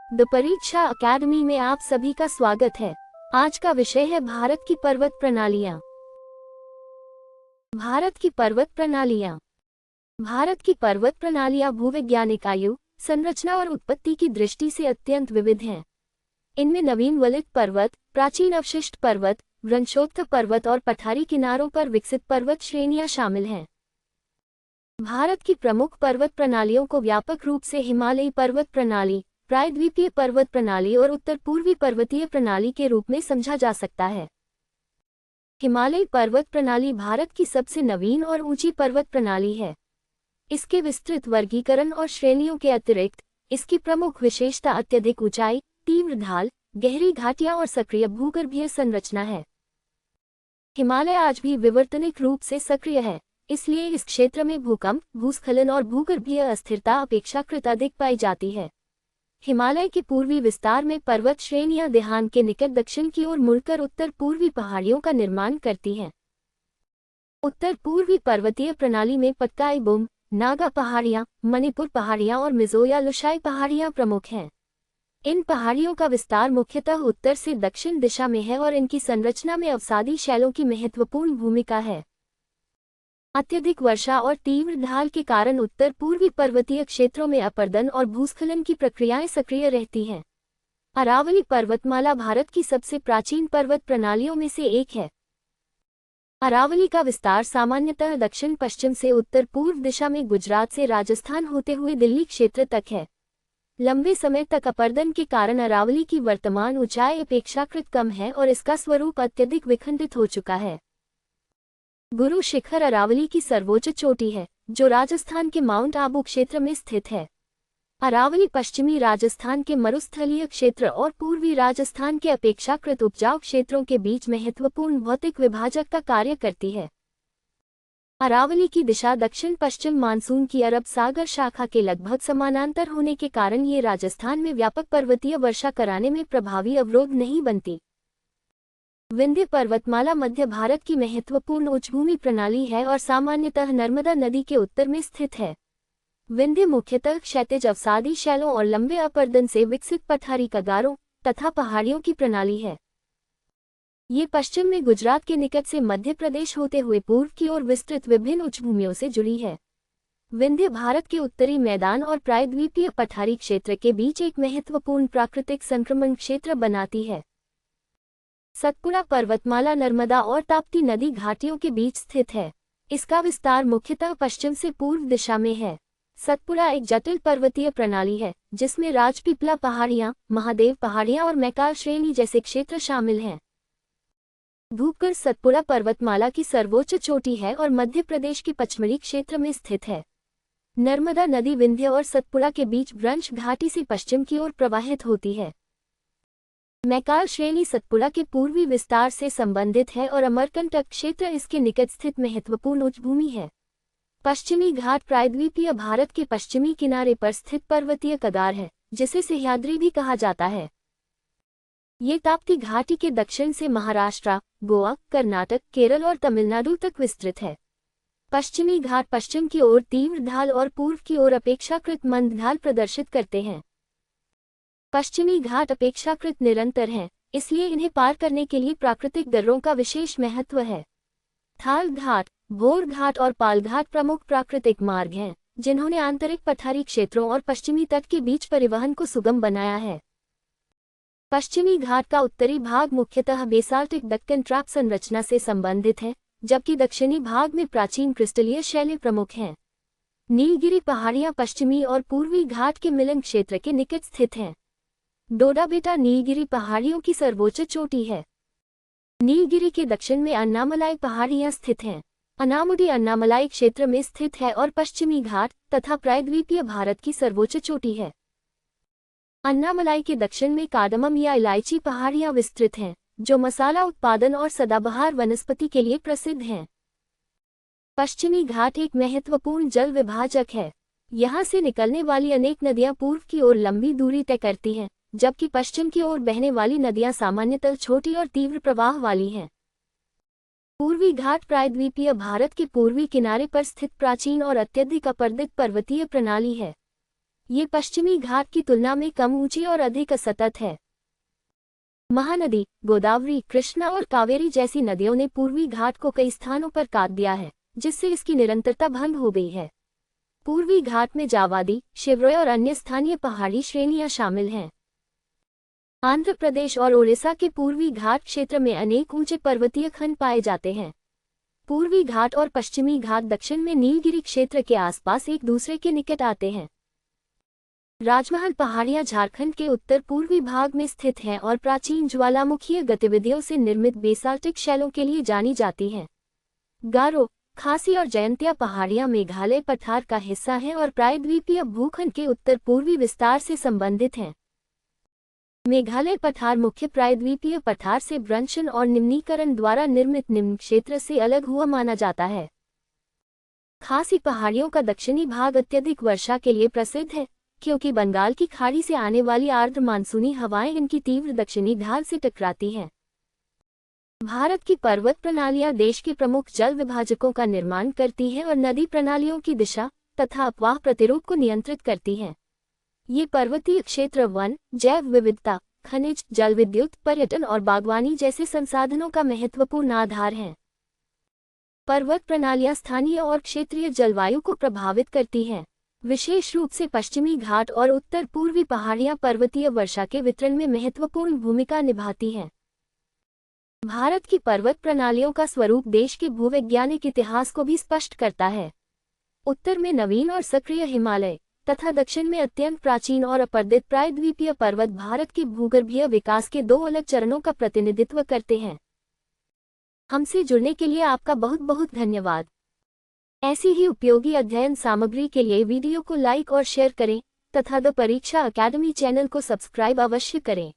The परीक्षा academy में आप सभी का स्वागत है। आज का विषय है भारत की पर्वत प्रणालियां। भारत की पर्वत प्रणालियां। भारत की पर्वत प्रणालियां भूवैज्ञानिक आयु, संरचना और उत्पत्ति की दृष्टि से अत्यंत विविध हैं। इनमें नवीन वलित पर्वत, प्राचीन अवशिष्ट पर्वत, वृक्षोत्थ पर्वत और पठारी किनारों पर विकसित पर्वत श्रेणियां शामिल हैं। भारत की प्रमुख पर्वत प्रणालियों को व्यापक रूप से हिमालयी पर्वत प्रणाली, प्रायद्वीपीय पर्वत प्रणाली और उत्तर पूर्वी पर्वतीय प्रणाली के रूप में समझा जा सकता है। हिमालयी पर्वत प्रणाली भारत की सबसे नवीन और ऊंची पर्वत प्रणाली है। इसके विस्तृत वर्गीकरण और श्रेणियों के अतिरिक्त इसकी प्रमुख विशेषता अत्यधिक ऊंचाई, तीव्र ढाल, गहरी घाटियां और सक्रिय भूगर्भीय संरचना है। हिमालय आज भी विवर्तनिक रूप से सक्रिय है, इसलिए इस क्षेत्र में भूकंप, भूस्खलन और भूगर्भीय अस्थिरता अपेक्षाकृत अधिक पाई जाती है। हिमालय के पूर्वी विस्तार में पर्वत श्रेणियां देहान के निकट दक्षिण की ओर मुड़कर उत्तर पूर्वी पहाड़ियों का निर्माण करती हैं। उत्तर पूर्वी पर्वतीय प्रणाली में पटकाई बुम, नागा पहाड़ियां, मणिपुर पहाड़ियां और मिजो या लुशाई पहाड़ियां प्रमुख हैं। इन पहाड़ियों का विस्तार मुख्यतः उत्तर से दक्षिण दिशा में है और इनकी संरचना में अवसादी शैलों की महत्वपूर्ण भूमिका है। अत्यधिक वर्षा और तीव्र ढाल के कारण उत्तर पूर्वी पर्वतीय क्षेत्रों में अपर्दन और भूस्खलन की प्रक्रियाएं सक्रिय रहती हैं। अरावली पर्वतमाला भारत की सबसे प्राचीन पर्वत प्रणालियों में से एक है। अरावली का विस्तार सामान्यतः दक्षिण पश्चिम से उत्तर पूर्व दिशा में गुजरात से राजस्थान होते हुए दिल्ली क्षेत्र तक है। लंबे समय तक अपर्दन के कारण अरावली की वर्तमान ऊंचाई अपेक्षाकृत कम है और इसका स्वरूप अत्यधिक विखंडित हो चुका है। गुरु शिखर अरावली की सर्वोच्च चोटी है, जो राजस्थान के माउंट आबू क्षेत्र में स्थित है। अरावली पश्चिमी राजस्थान के मरुस्थलीय क्षेत्र और पूर्वी राजस्थान के अपेक्षाकृत उपजाऊ क्षेत्रों के बीच महत्वपूर्ण भौतिक विभाजक का कार्य करती है। अरावली की दिशा दक्षिण पश्चिम मानसून की अरब सागर शाखा के लगभग समानांतर होने के कारण ये राजस्थान में व्यापक पर्वतीय वर्षा कराने में प्रभावी अवरोध नहीं बनती। विंध्य पर्वतमाला मध्य भारत की महत्वपूर्ण उच्चभूमि प्रणाली है और सामान्यतः नर्मदा नदी के उत्तर में स्थित है। विंध्य मुख्यतः क्षैतिज अवसादी शैलों और लंबे अपर्दन से विकसित पठारी कगारों तथा पहाड़ियों की प्रणाली है। ये पश्चिम में गुजरात के निकट से मध्य प्रदेश होते हुए पूर्व की ओर विस्तृत विभिन्न उच्चभूमियों से जुड़ी है। विंध्य भारत के उत्तरी मैदान और प्रायद्वीपीय पठारी क्षेत्र के बीच एक महत्वपूर्ण प्राकृतिक संक्रमण क्षेत्र बनाती है। सतपुड़ा पर्वतमाला नर्मदा और ताप्ती नदी घाटियों के बीच स्थित है। इसका विस्तार मुख्यतः पश्चिम से पूर्व दिशा में है। सतपुड़ा एक जटिल पर्वतीय प्रणाली है, जिसमें राजपीपला पहाड़ियां, महादेव पहाड़ियां और मैकाल श्रेणी जैसे क्षेत्र शामिल हैं। धूपगढ़ सतपुड़ा पर्वतमाला की सर्वोच्च चोटी है और मध्य प्रदेश के पचमढ़ी क्षेत्र में स्थित है। नर्मदा नदी विंध्य और सतपुड़ा के बीच ब्रंश घाटी से पश्चिम की ओर प्रवाहित होती है। मैकाल श्रेणी सतपुड़ा के पूर्वी विस्तार से संबंधित है और अमरकंटक क्षेत्र इसके निकट स्थित महत्वपूर्ण उच्चभूमि है। पश्चिमी घाट प्रायद्वीपीय भारत के पश्चिमी किनारे पर स्थित पर्वतीय कगार है, जिसे सह्याद्री भी कहा जाता है। ये ताप्ती घाटी के दक्षिण से महाराष्ट्र, गोवा, कर्नाटक, केरल और तमिलनाडु तक विस्तृत है। पश्चिमी घाट पश्चिम की ओर तीव्र ढाल और पूर्व की ओर अपेक्षाकृत मंद ढाल प्रदर्शित करते हैं। पश्चिमी घाट अपेक्षाकृत निरंतर हैं, इसलिए इन्हें पार करने के लिए प्राकृतिक दर्रों का विशेष महत्व है। थाल घाट, भोर घाट और पाल घाट प्रमुख प्राकृतिक मार्ग हैं, जिन्होंने आंतरिक पठारी क्षेत्रों और पश्चिमी तट के बीच परिवहन को सुगम बनाया है। पश्चिमी घाट का उत्तरी भाग मुख्यतः बेसाल्टिक दक्कन ट्रैप संरचना से संबंधित है, जबकि दक्षिणी भाग में प्राचीन क्रिस्टलीय शैलें प्रमुख हैं। नीलगिरी पहाड़ियां पश्चिमी और पूर्वी घाट के मिलन क्षेत्र के निकट स्थित हैं। डोडाबेटा नीलगिरी पहाड़ियों की सर्वोच्च चोटी है। नीलगिरी के दक्षिण में अन्नामलाई पहाड़ियां स्थित हैं। अनामुडी अन्नामलाई क्षेत्र में स्थित है और पश्चिमी घाट तथा प्रायद्वीपीय भारत की सर्वोच्च चोटी है। अन्नामलाई के दक्षिण में कार्डमम या इलायची पहाड़ियां विस्तृत हैं, जो मसाला उत्पादन और सदाबहार वनस्पति के लिए प्रसिद्ध हैं। पश्चिमी घाट एक महत्वपूर्ण जल विभाजक है। यहाँ से निकलने वाली अनेक नदियां पूर्व की ओर लंबी दूरी तय करती हैं, जबकि पश्चिम की ओर बहने वाली नदियां सामान्यतः छोटी और तीव्र प्रवाह वाली हैं। पूर्वी घाट प्रायद्वीपीय भारत के पूर्वी किनारे पर स्थित प्राचीन और अत्यधिक अपर्दित पर्वतीय प्रणाली है। ये पश्चिमी घाट की तुलना में कम ऊंची और अधिक सतत है। महानदी गोदावरी, कृष्णा और कावेरी जैसी नदियों ने पूर्वी घाट को कई स्थानों पर काट दिया है, जिससे इसकी निरंतरता भंग हो गई है। पूर्वी घाट में जावादी, शिवरोय और अन्य स्थानीय पहाड़ी श्रेणियां शामिल हैं। आंध्र प्रदेश और ओडिशा के पूर्वी घाट क्षेत्र में अनेक ऊंचे पर्वतीय खंड पाए जाते हैं। पूर्वी घाट और पश्चिमी घाट दक्षिण में नीलगिरी क्षेत्र के आसपास एक दूसरे के निकट आते हैं। राजमहल पहाड़ियां झारखंड के उत्तर पूर्वी भाग में स्थित हैं और प्राचीन ज्वालामुखीय गतिविधियों से निर्मित बेसाल्टिक शैलों के लिए जानी जाती हैं। गारो, खासी और जयंतिया पहाड़ियां मेघालय पठार का हिस्सा हैं और प्रायद्वीपीय भूखंड के उत्तर पूर्वी विस्तार से संबंधित हैं। मेघालय पठार मुख्य प्रायद्वीपीय पठार से भ्रंशन और निम्नीकरण द्वारा निर्मित निम्न क्षेत्र से अलग हुआ माना जाता है। खासी पहाड़ियों का दक्षिणी भाग अत्यधिक वर्षा के लिए प्रसिद्ध है, क्योंकि बंगाल की खाड़ी से आने वाली आर्द्र मानसूनी हवाएं इनकी तीव्र दक्षिणी ढाल से टकराती हैं। भारत की पर्वत प्रणालियां देश के प्रमुख जल विभाजकों का निर्माण करती हैं और नदी प्रणालियों की दिशा तथा अपवाह प्रतिरूप को नियंत्रित करती हैं। ये पर्वतीय क्षेत्र वन, जैव विविधता, खनिज, जल विद्युत, पर्यटन और बागवानी जैसे संसाधनों का महत्वपूर्ण आधार हैं। पर्वत प्रणालियां स्थानीय और क्षेत्रीय जलवायु को प्रभावित करती हैं। विशेष रूप से पश्चिमी घाट और उत्तर पूर्वी पहाड़ियां पर्वतीय वर्षा के वितरण में महत्वपूर्ण भूमिका निभाती हैं। भारत की पर्वत प्रणालियों का स्वरूप देश के भूवैज्ञानिक इतिहास को भी स्पष्ट करता है। उत्तर में नवीन और सक्रिय हिमालय तथा दक्षिण में अत्यंत प्राचीन और अपर्दित प्रायद्वीपीय पर्वत भारत के भूगर्भीय विकास के दो अलग चरणों का प्रतिनिधित्व करते हैं। हमसे जुड़ने के लिए आपका बहुत बहुत धन्यवाद। ऐसी ही उपयोगी अध्ययन सामग्री के लिए वीडियो को लाइक और शेयर करें तथा द परीक्षा अकेडमी चैनल को सब्सक्राइब अवश्य करें।